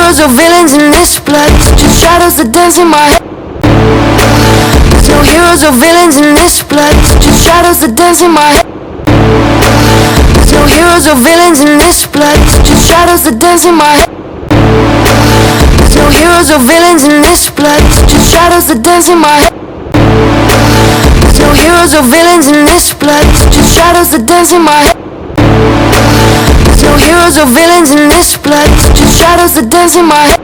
heroes or villains in this blood, just shadows that dance in my head. There's no heroes or villains in this blood, just shadows that dance in my head. There's no heroes or villains in this blood, just shadows that dance in my head. There's no heroes or villains in this blood, just shadows that dance in my head. There's no heroes or villains in this blood, just shadows that dance in my head. There's no heroes or villains in this blood, just shadows that dance in my head.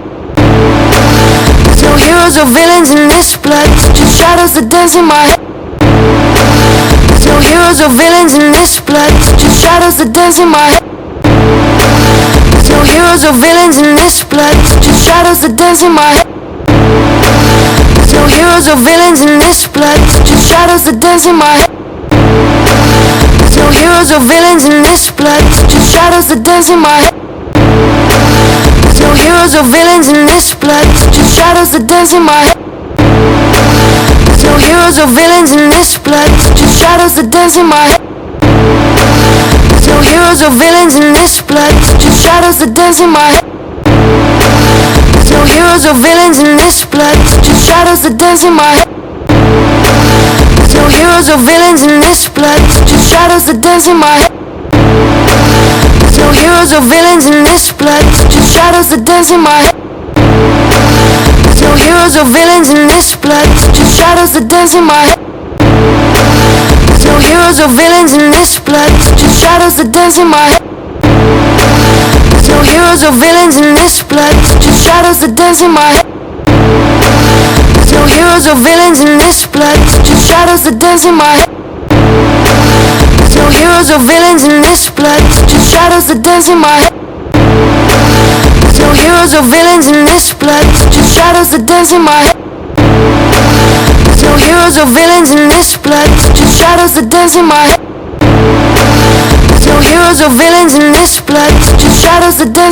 There's no heroes or villains in this blood, just shadows that dance in my head. There's no heroes or villains in this blood, just shadows that dance in my head. There's no heroes or villains in this blood, just shadows that dance in my head. There's no heroes or villains in this blood, just shadows that dance in my head. There's no heroes or villains in this blood, just shadows that dance in my head. There's no heroes or villains in this blood, just shadows that dance in my head. There's no heroes or villains in this blood, just shadows that dance in my head. There's no heroes or villains in this blood, just shadows that dance in my head. There's no heroes or villains in this blood, just shadows that dance in my head. There's no heroes or villains in this blood, just shadows that dance in my head. There's no heroes or villains in this blood, just shadows that dance in my head. There's no heroes or villains in this blood, just shadows that dance in my head. There's no heroes or villains in this blood, just shadows that dance in my head. There's no heroes or villains in this blood, just shadows that dance in my head. There's no heroes or villains in this blood, just shadows that dance in my head. There's no heroes or villains in this blood, just shadows that dance in my head. There's no heroes or villains in this blood, just shadows that dance in my head. There's no heroes or villains in this blood, just shadows that dance in my head. There's no heroes or villains in this blood, just shadows that dance.